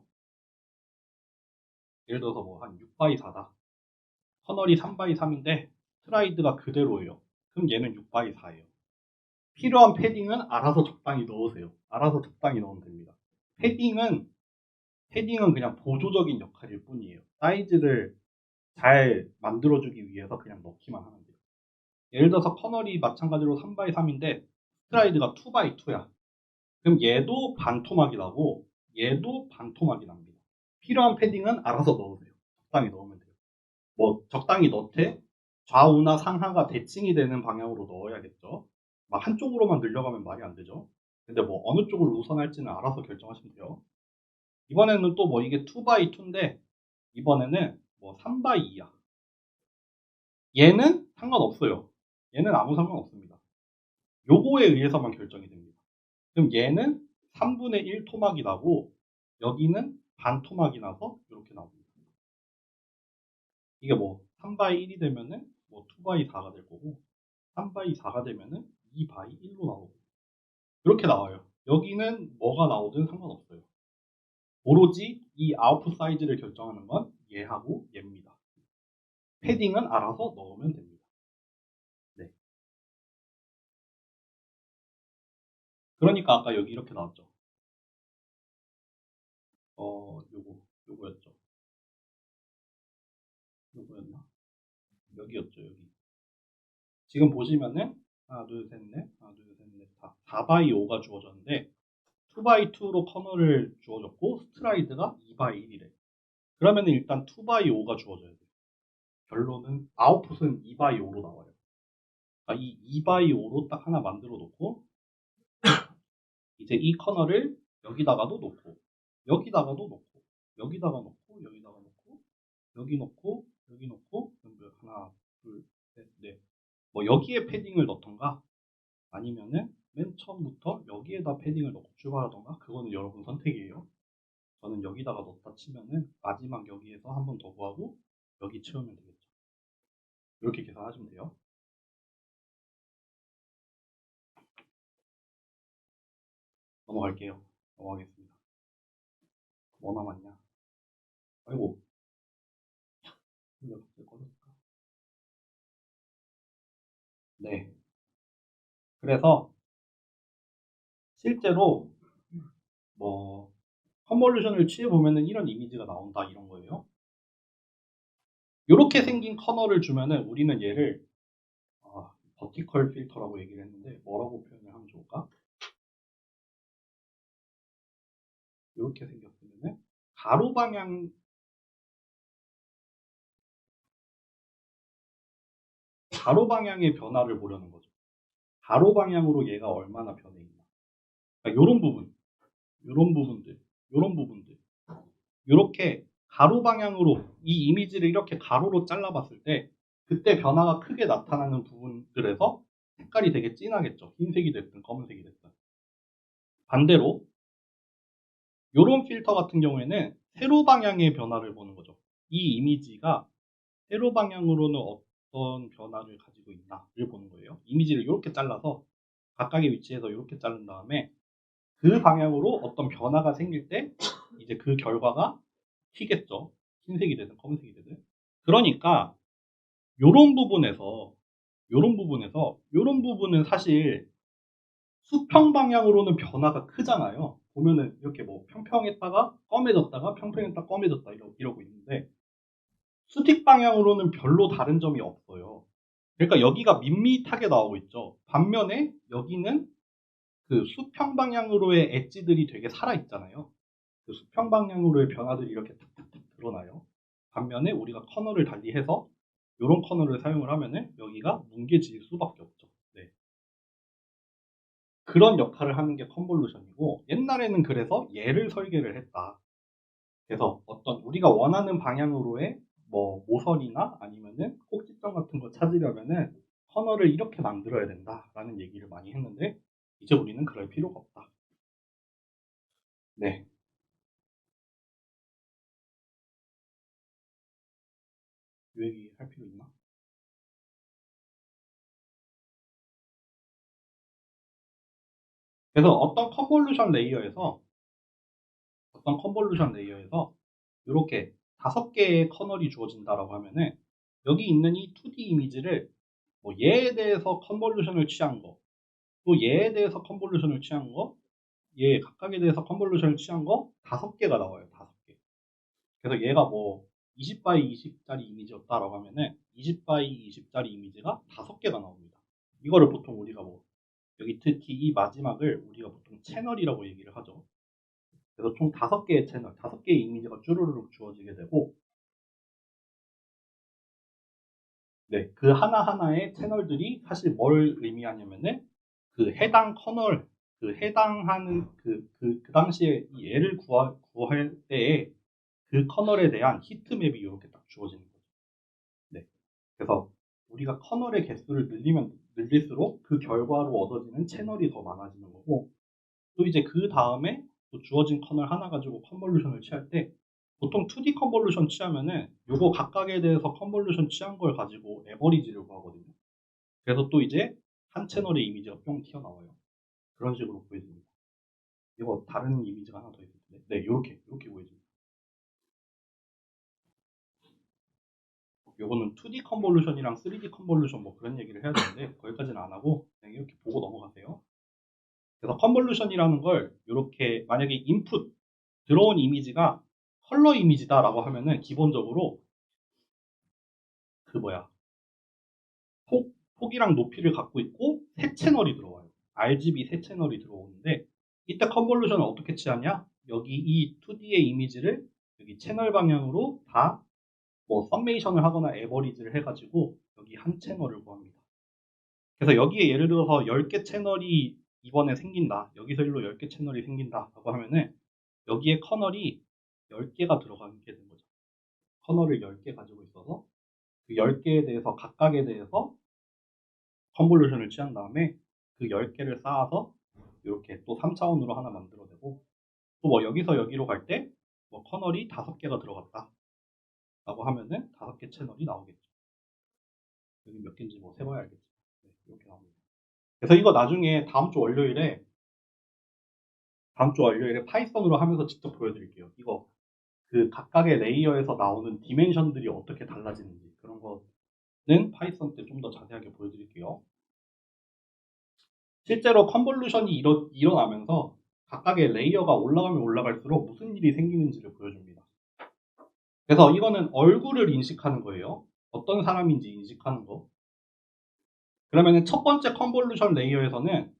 예를 들어서 뭐 한 6x4다. 커널이 3x3인데 스트라이드가 그대로예요. 그럼 얘는 6x4예요. 필요한 패딩은 알아서 적당히 넣으세요. 알아서 적당히 넣으면 됩니다. 패딩은 그냥 보조적인 역할일 뿐이에요. 사이즈를 잘 만들어주기 위해서 그냥 넣기만 하면 돼요. 예를 들어서 커널이 마찬가지로 3x3인데 스트라이드가 2x2야. 그럼 얘도 반토막이 나고 얘도 반토막이 납니다. 필요한 패딩은 알아서 넣으세요. 적당히 넣으면 돼요. 뭐 적당히 넣되 좌우나 상하가 대칭이 되는 방향으로 넣어야겠죠. 막 한쪽으로만 늘려가면 말이 안 되죠. 근데 뭐 어느 쪽을 우선할지는 알아서 결정하시면 돼요. 이번에는 또 뭐 이게 2x2인데 이번에는 뭐 3x2야. 얘는 상관없어요. 얘는 아무 상관없습니다. 요거에 의해서만 결정이 됩니다. 그럼 얘는 3분의 1 토막이 나고 여기는 반 토막이 나서 이렇게 나옵니다. 이게 뭐 3x1이 되면은 뭐 2x4가 될 거고 3x4가 되면은 2x1로 나오고 이렇게 나와요. 여기는 뭐가 나오든 상관없어요. 오로지 이 아웃풋 사이즈를 결정하는 건 얘하고 얘입니다. 패딩은 알아서 넣으면 됩니다. 네. 그러니까 아까 여기 이렇게 나왔죠. 요거였죠. 요거였나? 여기였죠, 여기. 지금 보시면은 하나, 둘, 셋, 넷, 하나, 둘, 셋, 넷, 다 4x5가 주어졌는데 2x2로 커널을 주어졌고 스트라이드가 2x1이래. 그러면 일단 2x5가 주어져야 돼요. 결론은 아웃풋은 2x5로 나와요. 그러니까 이 2x5로 딱 하나 만들어 놓고 이제 이 커널을 여기다가도 놓고 여기다가도 놓고 여기다가 놓고 여기다가 놓고 여기 놓고 여기 놓고 하나 둘셋넷 뭐 여기에 패딩을 넣던가 아니면은 맨 처음부터 여기에다 패딩을 넣고 출발하던가 그거는 여러분 선택이에요. 저는 여기다가 넣었다 치면은 마지막 여기에서 한 번 더 구하고 여기 채우면 되겠죠. 이렇게 계산하시면 돼요. 넘어갈게요. 넘어가겠습니다. 뭐 남았냐? 아이고, 네. 그래서 실제로 뭐 컨볼루션을 취해 보면은 이런 이미지가 나온다 이런 거예요. 이렇게 생긴 커널을 주면은 우리는 얘를 버티컬 필터라고 얘기를 했는데 뭐라고 표현을 하면 좋을까? 이렇게 생겼으면은 가로 방향의 변화를 보려는 거죠. 가로 방향으로 얘가 얼마나 변해 있나. 그러니까 이런 부분, 이런 부분들, 이런 부분들. 이렇게 가로 방향으로 이 이미지를 이렇게 가로로 잘라봤을 때 그때 변화가 크게 나타나는 부분들에서 색깔이 되게 진하겠죠. 흰색이 됐든 검은색이 됐든. 반대로 이런 필터 같은 경우에는 세로 방향의 변화를 보는 거죠. 이 이미지가 세로 방향으로는 어떤 변화를 가지고 있나를 보는 거예요. 이미지를 이렇게 잘라서 각각의 위치에서 이렇게 자른 다음에 그 방향으로 어떤 변화가 생길 때 이제 그 결과가 튀겠죠. 흰색이 되든 검은색이 되든. 그러니까 요런 부분에서 요런 부분에서 요런 부분은 사실 수평 방향으로는 변화가 크잖아요. 보면은 이렇게 뭐 평평했다가 검해졌다가 평평했다가 검해졌다 이러고 있는데 수직 방향으로는 별로 다른 점이 없어요. 그러니까 여기가 밋밋하게 나오고 있죠. 반면에 여기는 그 수평 방향으로의 엣지들이 되게 살아있잖아요. 그 수평 방향으로의 변화들이 이렇게 탁탁탁 드러나요. 반면에 우리가 커널을 달리해서 이런 커널을 사용을 하면은 여기가 뭉개질 수밖에 없죠. 네. 그런 역할을 하는 게 컨볼루션이고 옛날에는 그래서 얘를 설계를 했다. 그래서 어떤 우리가 원하는 방향으로의 뭐 모서리나 아니면은 꼭지점 같은 거 찾으려면은 커널을 이렇게 만들어야 된다라는 얘기를 많이 했는데 이제 우리는 그럴 필요가 없다. 네. 이 얘기 할 필요 있나? 그래서 어떤 컨볼루션 레이어에서 이렇게 5개의 커널이 주어진다라고 하면은 여기 있는 이 2D 이미지를 뭐 얘에 대해서 컨볼루션을 취한 거, 또 얘에 대해서 컨볼루션을 취한 거, 얘 각각에 대해서 컨볼루션을 취한 거 5개가 나와요. 5개. 그래서 얘가 뭐 20 바이 20짜리 이미지였다라고 하면은 20 바이 20짜리 이미지가 5개가 나옵니다. 이거를 보통 우리가 뭐 여기 특히 이 마지막을 우리가 보통 채널이라고 얘기를 하죠. 그래서 총 5개의 채널, 5개의 이미지가 쭈루루룩 주어지게 되고 네, 그 하나하나의 채널들이 사실 뭘 의미하냐면은 그 해당 커널, 그 해당하는 그 당시에 이 얘를 구할 때에 그 커널에 대한 히트맵이 이렇게 딱 주어지는 거죠. 네. 그래서 우리가 커널의 개수를 늘리면 늘릴수록 그 결과로 얻어지는 채널이 더 많아지는 거고 또 이제 그 다음에 또 주어진 커널 하나 가지고 컨볼루션을 취할 때 보통 2D 컨볼루션 취하면은 요거 각각에 대해서 컨볼루션 취한 걸 가지고 에버리지를 구하거든요. 그래서 또 이제 한 채널의 이미지가 뿅 튀어나와요. 그런 식으로 보여집니다. 이거 다른 이미지가 하나 더 있을 텐데. 네, 요렇게 보여집니다. 요거는 2D 컨볼루션이랑 3D 컨볼루션 뭐 그런 얘기를 해야 되는데 거기까지는 안 하고 그냥 이렇게 보고 넘어가세요. 그래서 컨볼루션이라는 걸 이렇게 만약에 인풋 들어온 이미지가 컬러 이미지다라고 하면은 기본적으로 그 뭐야 폭이랑 높이를 갖고 있고 세 채널이 들어와요. RGB 세 채널이 들어오는데 이때 컨볼루션을 어떻게 취하냐? 여기 이 2D의 이미지를 여기 채널 방향으로 다 뭐 썸메이션을 하거나 에버리지를 해가지고 여기 한 채널을 구합니다. 그래서 여기에 예를 들어서 10개 채널이 이번에 생긴다. 여기서 일로 10개 채널이 생긴다라고 하면은 여기에 커널이 10개가 들어가게 된 거죠. 커널을 10개 가지고 있어서 그 10개에 대해서 각각에 대해서 컨볼루션을 취한 다음에 그 10개를 쌓아서 이렇게 또 3차원으로 하나 만들어내고 또 뭐 여기서 여기로 갈 때 뭐 커널이 5개가 들어갔다 라고 하면은 5개 채널이 나오겠죠. 여기 몇 개인지 뭐 세봐야 알겠죠. 네, 이렇게 나옵니다. 그래서 이거 나중에 다음 주 월요일에 파이썬으로 하면서 직접 보여드릴게요. 이거 그 각각의 레이어에서 나오는 디멘션들이 어떻게 달라지는지 그런 거는 파이썬 때 좀 더 자세하게 보여드릴게요. 실제로 컨볼루션이 일어나면서 각각의 레이어가 올라가면 올라갈수록 무슨 일이 생기는지를 보여줍니다. 그래서 이거는 얼굴을 인식하는 거예요. 어떤 사람인지 인식하는 거. 그러면은 첫 번째 컨볼루션 레이어에서는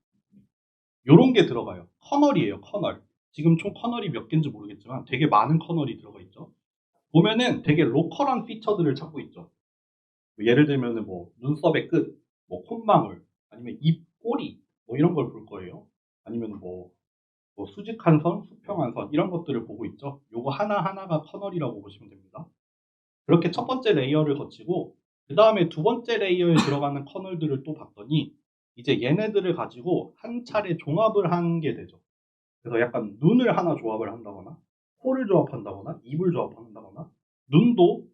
요런 게 들어가요. 커널이에요, 커널. 지금 총 커널이 몇 개인지 모르겠지만 되게 많은 커널이 들어가 있죠. 보면은 되게 로컬한 피처들을 찾고 있죠. 뭐 예를 들면은 뭐 눈썹의 끝, 뭐 콧망울, 아니면 입, 꼬리, 뭐 이런 걸 볼 거예요. 아니면 뭐 수직한 선, 수평한 선 이런 것들을 보고 있죠. 요거 하나하나가 커널이라고 보시면 됩니다. 그렇게 첫 번째 레이어를 거치고 그 다음에 두 번째 레이어에 들어가는 커널들을 또 봤더니 이제 얘네들을 가지고 한 차례 종합을 한 게 되죠. 그래서 약간 눈을 하나 조합을 한다거나 코를 조합한다거나 입을 조합한다거나 눈도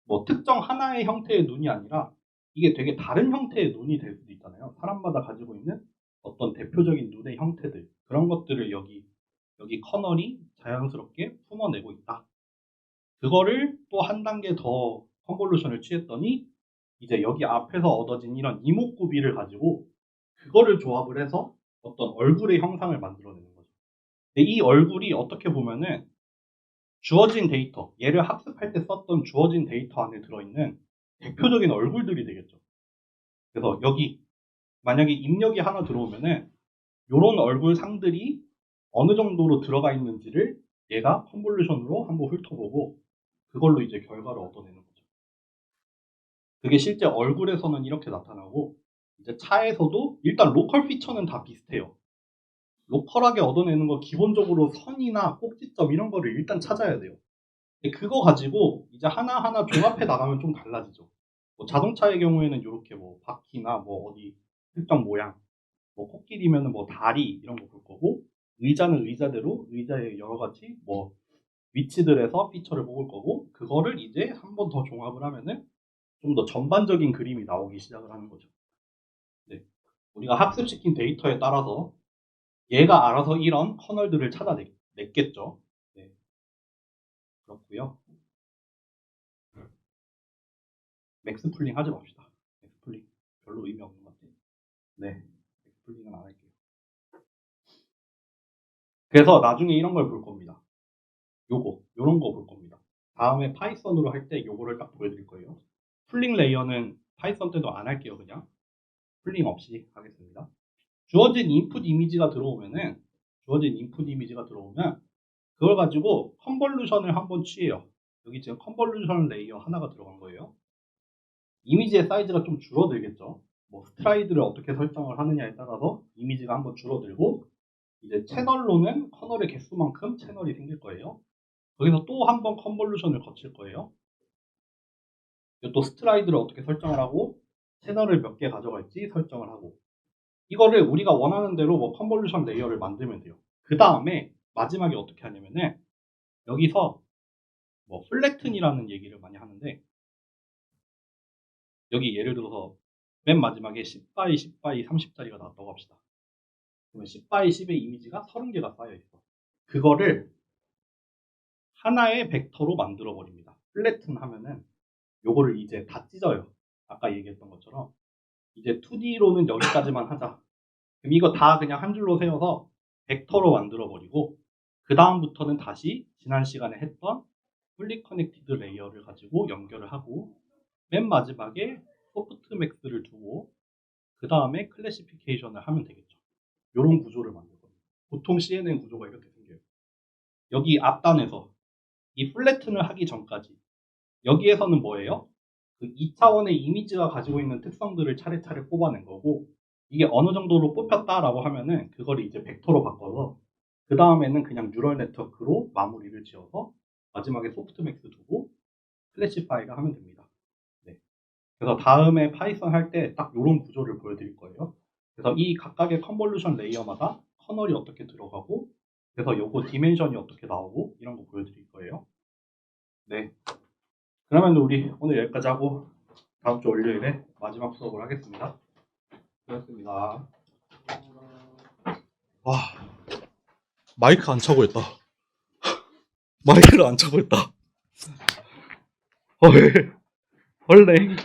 뭐 특정 하나의 형태의 눈이 아니라 이게 되게 다른 형태의 눈이 될 수도 있잖아요. 사람마다 가지고 있는 어떤 대표적인 눈의 형태들 그런 것들을 여기 커널이 자연스럽게 품어내고 있다. 그거를 또 한 단계 더 컨볼루션을 취했더니 이제 여기 앞에서 얻어진 이런 이목구비를 가지고 그거를 조합을 해서 어떤 얼굴의 형상을 만들어내는 거죠. 근데 이 얼굴이 어떻게 보면은 주어진 데이터, 얘를 학습할 때 썼던 주어진 데이터 안에 들어있는 대표적인 얼굴들이 되겠죠. 그래서 여기 만약에 입력이 하나 들어오면은 요런 얼굴 상들이 어느 정도로 들어가 있는지를 얘가 컨볼루션으로 한번 훑어보고 그걸로 이제 결과를 얻어내는 거죠. 그게 실제 얼굴에서는 이렇게 나타나고 이제 차에서도 일단 로컬 피처는 다 비슷해요. 로컬하게 얻어내는 거 기본적으로 선이나 꼭지점 이런 거를 일단 찾아야 돼요. 근데 그거 가지고 이제 하나하나 종합해 나가면 좀 달라지죠. 뭐 자동차의 경우에는 이렇게 뭐 바퀴나 뭐 어디 특정 모양, 뭐 코끼리면은 뭐 다리 이런 거 볼 거고, 의자는 의자대로 의자의 여러 가지 뭐 위치들에서 피처를 뽑을 거고, 그거를 이제 한 번 더 종합을 하면은 좀 더 전반적인 그림이 나오기 시작을 하는 거죠. 네. 우리가 학습시킨 데이터에 따라서 얘가 알아서 이런 커널들을 찾아냈겠죠. 네. 그렇고요. 맥스 풀링 하지 맙시다. 맥스 풀링 별로 의미 없는 것 같아요. 네. 맥스 풀링은 안 할게요. 그래서 나중에 이런 걸 볼 겁니다. 요런 거 볼 겁니다. 다음에 파이썬으로 할 때 요거를 딱 보여드릴 거예요. 풀링 레이어는 파이썬 때도 안 할게요, 그냥. 풀링 없이 하겠습니다. 주어진 인풋 이미지가 들어오면 그걸 가지고 컨볼루션을 한번 취해요. 여기 지금 컨볼루션 레이어 하나가 들어간 거예요. 이미지의 사이즈가 좀 줄어들겠죠. 뭐 스트라이드를 어떻게 설정을 하느냐에 따라서 이미지가 한번 줄어들고 이제 채널로는 커널의 개수만큼 채널이 생길 거예요. 거기서 또 한 번 컨볼루션을 거칠 거예요. 또 스트라이드를 어떻게 설정을 하고 채널을 몇 개 가져갈지 설정을 하고 이거를 우리가 원하는 대로 뭐 컨볼루션 레이어를 만들면 돼요. 그 다음에 마지막에 어떻게 하냐면은 여기서 뭐 플래튼이라는 얘기를 많이 하는데 여기 예를 들어서 맨 마지막에 10 by 10 by 30짜리가 나왔다고 합시다. 그러면 10 by 10의 이미지가 30개가 쌓여 있어. 그거를 하나의 벡터로 만들어 버립니다. 플래튼 하면은 요거를 이제 다 찢어요. 아까 얘기했던 것처럼 이제 2D로는 여기까지만 하자. 그럼 이거 다 그냥 한 줄로 세워서 벡터로 만들어 버리고 그 다음부터는 다시 지난 시간에 했던 풀리 커넥티드 레이어를 가지고 연결을 하고 맨 마지막에 소프트맥스를 두고 그 다음에 클래시피케이션을 하면 되겠죠. 이런 구조를 만들 겁니다. 보통 CNN 구조가 이렇게 생겨요. 여기 앞단에서 이 플래튼을 하기 전까지 여기에서는 뭐예요? 그 2차원의 이미지가 가지고 있는 특성들을 차례차례 뽑아낸 거고 이게 어느 정도로 뽑혔다라고 하면은 그걸 이제 벡터로 바꿔서 그 다음에는 그냥 뉴럴 네트워크로 마무리를 지어서 마지막에 소프트맥스 두고 클래시파이를 하면 됩니다. 네. 그래서 다음에 파이썬 할 때 딱 이런 구조를 보여드릴 거예요. 그래서 이 각각의 컨볼루션 레이어마다 커널이 어떻게 들어가고 그래서 요거 디멘션이 어떻게 나오고 이런 거 보여드릴 거예요. 네. 그러면 우리 오늘 여기까지 하고 다음 주 월요일에 마지막 수업을 하겠습니다. 수고하셨습니다. 와, 마이크 안 차고 했다. 마이크를 안 차고 했다. 헐, 헐랭.